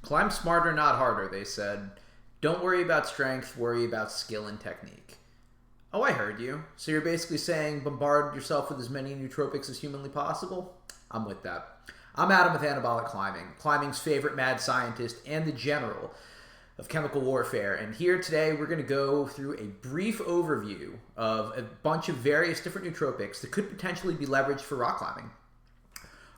Climb smarter, not harder, they said. Don't worry about strength, worry about skill and technique. Oh, I heard you. So you're basically saying bombard yourself with as many nootropics as humanly possible? I'm with that. I'm Adam with Anabolic Climbing, climbing's favorite mad scientist and the general of chemical warfare. And here today we're going to go through a brief overview of a bunch of various different nootropics that could potentially be leveraged for rock climbing.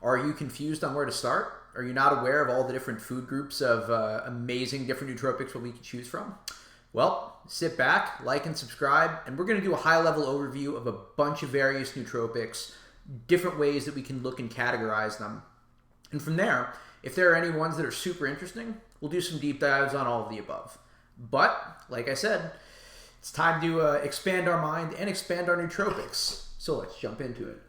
Are you confused on where to start? Are you not aware of all the different food groups of amazing different nootropics that we can choose from? Well, sit back, like and subscribe, and we're going to do a high-level overview of a bunch of various nootropics, different ways that we can look and categorize them. And from there, if there are any ones that are super interesting, we'll do some deep dives on all of the above. But, like I said, it's time to expand our mind and expand our nootropics. So let's jump into it.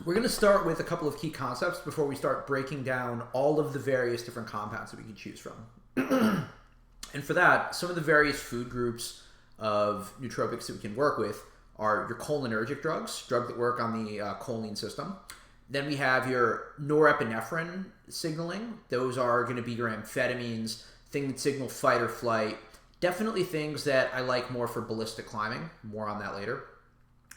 We're going to start with a couple of key concepts before we start breaking down all of the various different compounds that we can choose from. And for that, some of the various food groups of nootropics that we can work with are your cholinergic drugs that work on the choline system. Then we have your norepinephrine signaling. Those are going to be your amphetamines, things that signal fight or flight. Definitely things that I like more for ballistic climbing. More on that later.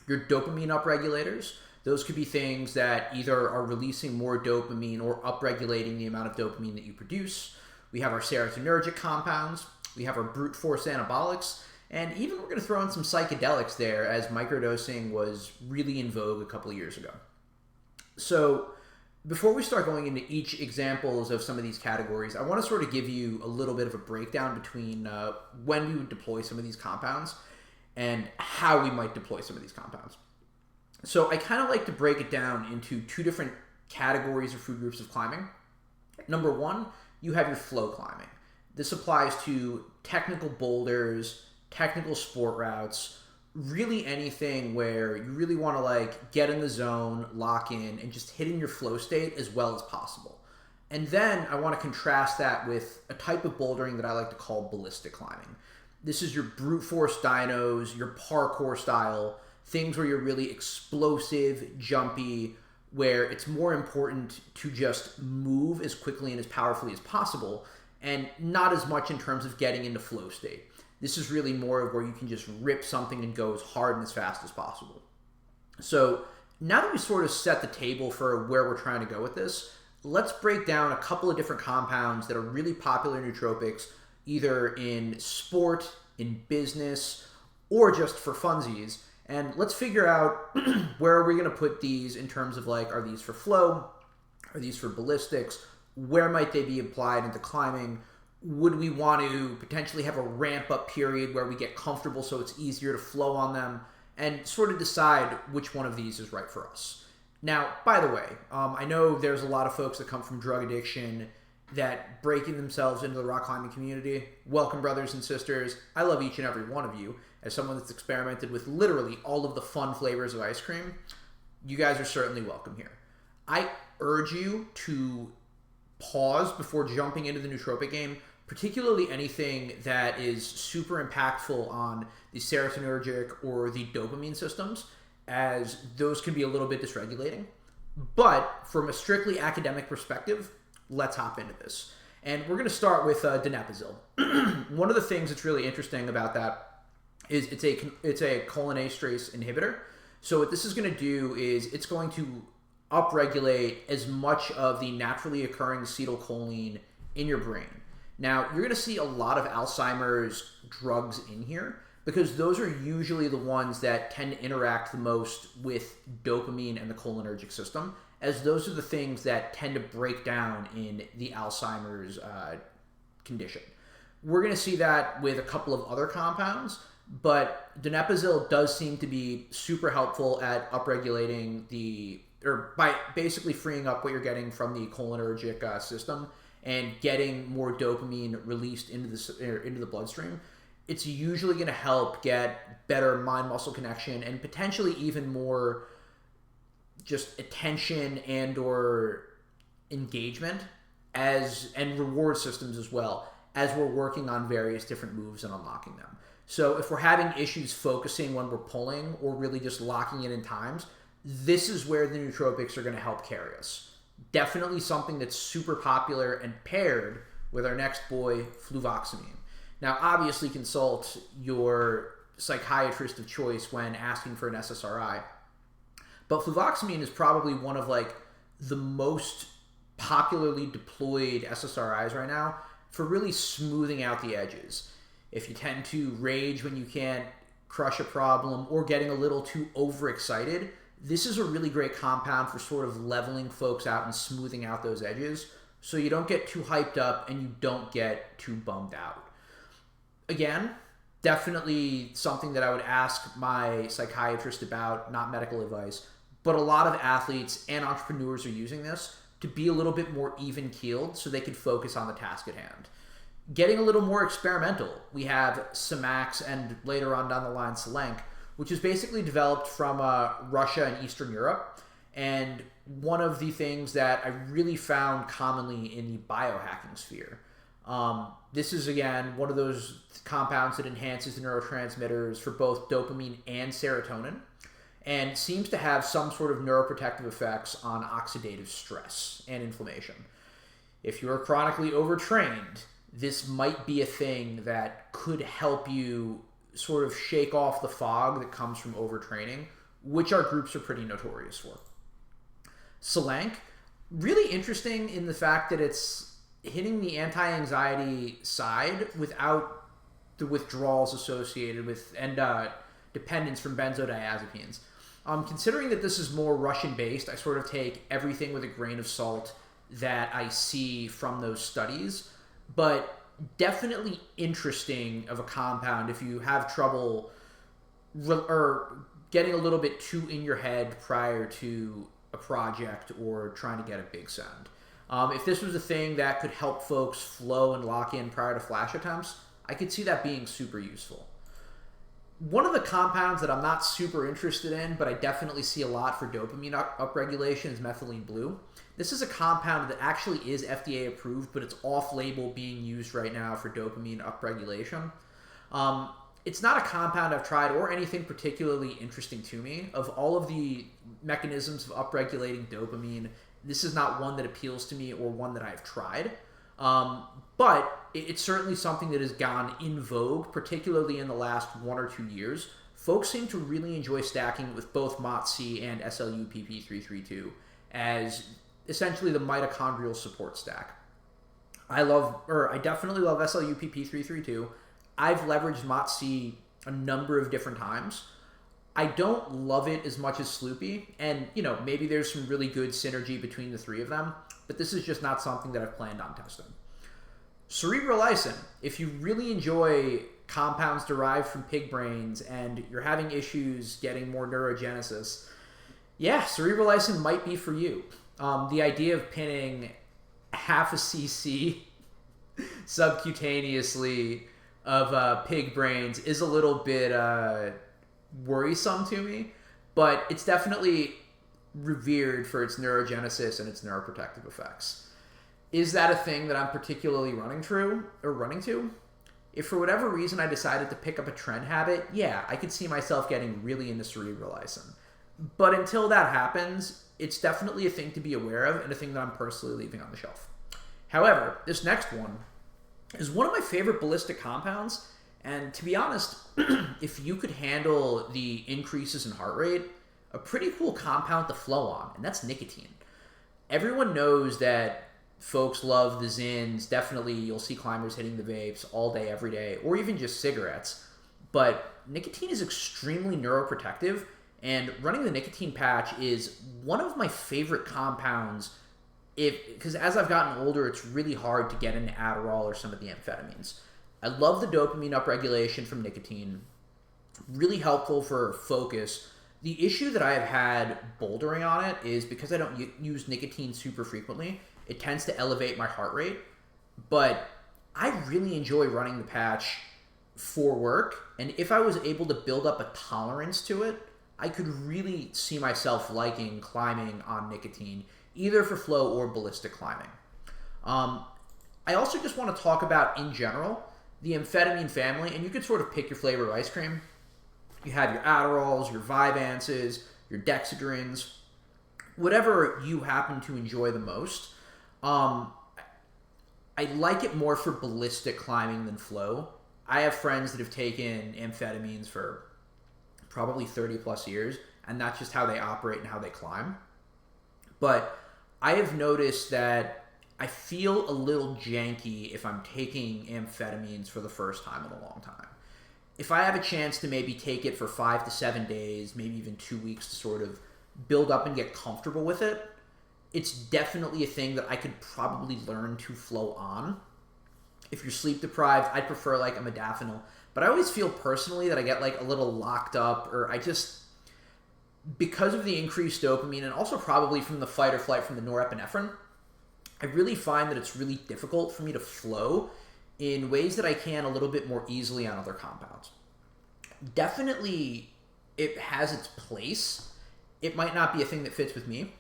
Your dopamine upregulators. Those could be things that either are releasing more dopamine or upregulating the amount of dopamine that you produce. We have our serotonergic compounds. We have our brute force anabolics. And even we're going to throw in some psychedelics there, as microdosing was really in vogue a couple of years ago. So before we start going into each examples of some of these categories, I want to sort of give you a little bit of a breakdown between when we would deploy some of these compounds and how we might deploy some of these compounds. So I kind of like to break it down into two different categories or food groups of climbing. Number one, you have your flow climbing. This applies to technical boulders, technical sport routes, really anything where you really want to like get in the zone, lock in, and just hit in your flow state as well as possible. And then I want to contrast that with a type of bouldering that I like to call ballistic climbing. This is your brute force dynos, your parkour style, things where you're really explosive, jumpy, where it's more important to just move as quickly and as powerfully as possible, and not as much in terms of getting into flow state. This is really more of where you can just rip something and go as hard and as fast as possible. So now that we sort of set the table for where we're trying to go with this, let's break down a couple of different compounds that are really popular nootropics, either in sport, in business, or just for funsies. And let's figure out where are we going to put these in terms of like, are these for flow? Are these for ballistics? Where might they be applied into climbing? Would we want to potentially have a ramp up period where we get comfortable so it's easier to flow on them, and sort of decide which one of these is right for us? Now, by the way, I know there's a lot of folks that come from drug addiction that breaking themselves into the rock climbing community. Welcome, brothers and sisters. I love each and every one of you. As someone that's experimented with literally all of the fun flavors of ice cream, you guys are certainly welcome here. I urge you to pause before jumping into the nootropic game, particularly anything that is super impactful on the serotonergic or the dopamine systems, as those can be a little bit dysregulating. But from a strictly academic perspective, let's hop into this. And we're going to start with donepezil. One of the things that's really interesting about that is it's a cholinesterase inhibitor. So what this is going to do is it's going to upregulate as much of the naturally occurring acetylcholine in your brain. Now, you're going to see a lot of Alzheimer's drugs in here because those are usually the ones that tend to interact the most with dopamine and the cholinergic system, as those are the things that tend to break down in the Alzheimer's condition. We're going to see that with a couple of other compounds, but donepezil does seem to be super helpful at upregulating or by basically freeing up what you're getting from the cholinergic system and getting more dopamine released into the bloodstream. It's usually going to help get better mind-muscle connection and potentially even more just attention and or engagement and reward systems as well, as we're working on various different moves and unlocking them. So if we're having issues focusing when we're pulling or really just locking it in times, this is where the nootropics are going to help carry us. Definitely something that's super popular and paired with our next boy, fluvoxamine. Now, obviously consult your psychiatrist of choice when asking for an SSRI, but fluvoxamine is probably one of like the most popularly deployed SSRIs right now for really smoothing out the edges. If you tend to rage when you can't crush a problem or getting a little too overexcited, this is a really great compound for sort of leveling folks out and smoothing out those edges so you don't get too hyped up and you don't get too bummed out. Again, definitely something that I would ask my psychiatrist about, not medical advice, but a lot of athletes and entrepreneurs are using this to be a little bit more even-keeled so they can focus on the task at hand. Getting a little more experimental, we have Semax and later on down the line Selenk, which is basically developed from Russia and Eastern Europe. And one of the things that I really found commonly in the biohacking sphere. This is, again, one of those compounds that enhances the neurotransmitters for both dopamine and serotonin, and seems to have some sort of neuroprotective effects on oxidative stress and inflammation. If you are chronically overtrained, this might be a thing that could help you sort of shake off the fog that comes from overtraining, which our groups are pretty notorious for. Selenk, really interesting in the fact that it's hitting the anti-anxiety side without the withdrawals associated with and dependence from benzodiazepines. Considering that this is more Russian-based, I sort of take everything with a grain of salt that I see from those studies, but definitely interesting of a compound if you have trouble or getting a little bit too in your head prior to a project or trying to get a big sound. If this was a thing that could help folks flow and lock in prior to flash attempts, I could see that being super useful. One of the compounds that I'm not super interested in, but I definitely see a lot for dopamine upregulation is methylene blue. This is a compound that actually is FDA approved, but it's off-label being used right now for dopamine upregulation. It's not a compound I've tried or anything particularly interesting to me. Of all of the mechanisms of upregulating dopamine, this is not one that appeals to me or one that I've tried. But it's certainly something that has gone in vogue, particularly in the last 1 or 2 years. Folks seem to really enjoy stacking it with both MOTS-C and SLU-PP332 as essentially the mitochondrial support stack. I definitely love SLU-PP332. I've leveraged MOTS-C a number of different times. I don't love it as much as Sloopy, and maybe there's some really good synergy between the three of them, but this is just not something that I've planned on testing. Cerebrolysin, if you really enjoy compounds derived from pig brains and you're having issues getting more neurogenesis, yeah, cerebrolysin might be for you. The idea of pinning half a cc subcutaneously of pig brains is a little bit worrisome to me, but it's definitely revered for its neurogenesis and its neuroprotective effects. Is that a thing that I'm particularly running to? If for whatever reason I decided to pick up a trend habit, yeah, I could see myself getting really into cerebrolysin. But until that happens, it's definitely a thing to be aware of and a thing that I'm personally leaving on the shelf. However, this next one is one of my favorite ballistic compounds, and to be honest, if you could handle the increases in heart rate, a pretty cool compound to flow on, and that's nicotine. Everyone knows that folks love the Zins. Definitely, you'll see climbers hitting the vapes all day, every day, or even just cigarettes. But nicotine is extremely neuroprotective, and running the nicotine patch is one of my favorite compounds because as I've gotten older, it's really hard to get into Adderall or some of the amphetamines. I love the dopamine upregulation from nicotine. Really helpful for focus. The issue that I have had bouldering on it is because I don't use nicotine super frequently, it tends to elevate my heart rate. But I really enjoy running the patch for work, and if I was able to build up a tolerance to it, I could really see myself liking climbing on nicotine, either for flow or ballistic climbing. I also just want to talk about, in general, the amphetamine family, and you could sort of pick your flavor of ice cream. You have your Adderalls, your Vyvances, your Dexedrins. whatever you happen to enjoy the most. I like it more for ballistic climbing than flow. I have friends that have taken amphetamines for probably 30 plus years, and that's just how they operate and how they climb. But I have noticed that I feel a little janky if I'm taking amphetamines for the first time in a long time. If I have a chance to maybe take it for 5 to 7 days, maybe even 2 weeks to sort of build up and get comfortable with it, it's definitely a thing that I could probably learn to flow on. If you're sleep deprived, I'd prefer like a modafinil. But I always feel personally that I get like a little locked up, or I just, because of the increased dopamine and also probably from the fight or flight from the norepinephrine, I really find that it's really difficult for me to flow in ways that I can a little bit more easily on other compounds. Definitely, it has its place. It might not be a thing that fits with me,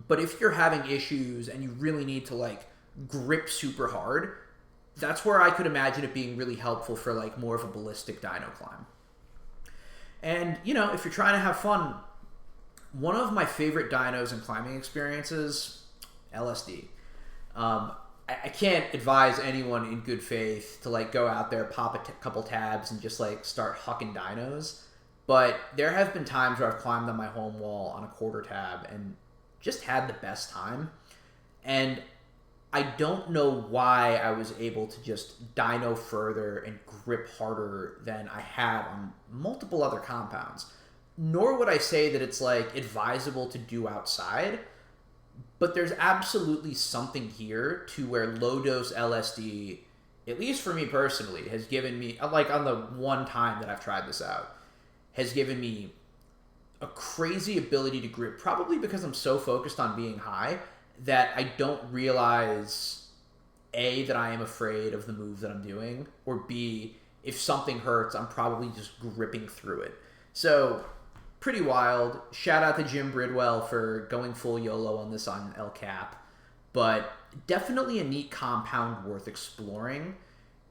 but if you're having issues and you really need to like grip super hard, that's where I could imagine it being really helpful for like more of a ballistic dyno climb. And, you know, if you're trying to have fun, one of my favorite dynos and climbing experiences, LSD. I can't advise anyone in good faith to like go out there, pop a couple tabs and just like start hucking dynos. But there have been times where I've climbed on my home wall on a quarter tab and just had the best time. And I don't know why I was able to just dyno further and grip harder than I have on multiple other compounds. Nor would I say that it's like advisable to do outside, but there's absolutely something here to where low dose LSD, at least for me personally, has given me, like on the one time that I've tried this out, has given me a crazy ability to grip, probably because I'm so focused on being high that I don't realize, A, that I am afraid of the move that I'm doing, or B, if something hurts, I'm probably just gripping through it. So, pretty wild. Shout out to Jim Bridwell for going full YOLO on this on El Cap, but definitely a neat compound worth exploring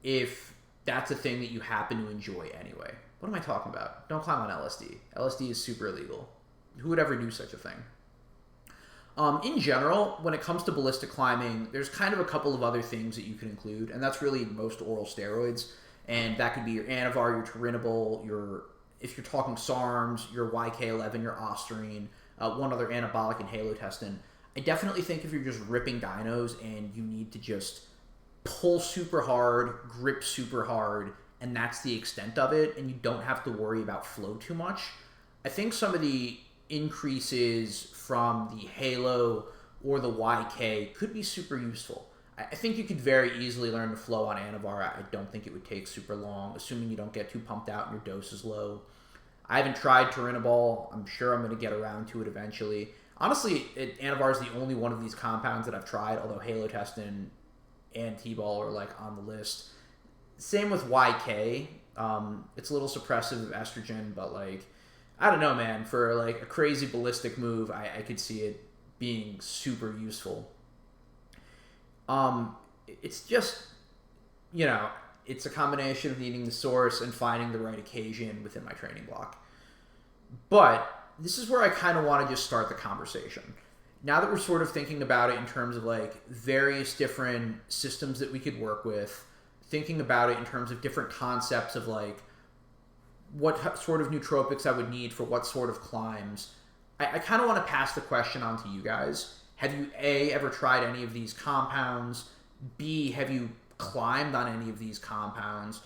if that's a thing that you happen to enjoy anyway. What am I talking about? Don't climb on LSD. LSD is super illegal. Who would ever do such a thing? In general, when it comes to ballistic climbing, there's kind of a couple of other things that you can include, and that's really most oral steroids. And that could be your Anavar, your Turinabol, if you're talking SARMs, your YK11, your Ostarine, one other anabolic and halotestin. I definitely think if you're just ripping dynos and you need to just pull super hard, grip super hard, and that's the extent of it, and you don't have to worry about flow too much, I think some of the increases from the Halo or the YK could be super useful. I think you could very easily learn to flow on Anavar. I don't think it would take super long, assuming you don't get too pumped out and your dose is low. I haven't tried Turinabol. I'm sure I'm going to get around to it eventually. Honestly, Anavar is the only one of these compounds that I've tried, although halotestin and T-ball are like on the list. Same with YK. It's a little suppressive of estrogen, but like, I don't know, man. For like a crazy ballistic move, I could see it being super useful. It's just, you know, it's a combination of needing the source and finding the right occasion within my training block. But this is where I kind of want to just start the conversation. Now that we're sort of thinking about it in terms of like various different systems that we could work with, thinking about it in terms of different concepts of like what sort of nootropics I would need for what sort of climbs, I kind of want to pass the question on to you guys. Have you, A, ever tried any of these compounds? B, have you climbed on any of these compounds?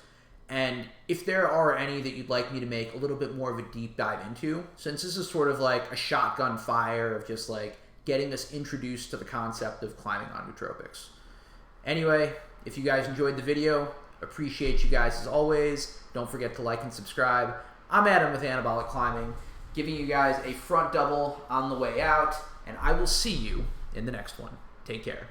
And if there are any that you'd like me to make a little bit more of a deep dive into, since this is sort of like a shotgun fire of just like getting us introduced to the concept of climbing on nootropics. Anyway, if you guys enjoyed the video, appreciate you guys as always. Don't forget to like and subscribe. I'm Adam with Anabolic Climbing, giving you guys a front double on the way out, and I will see you in the next one. Take care.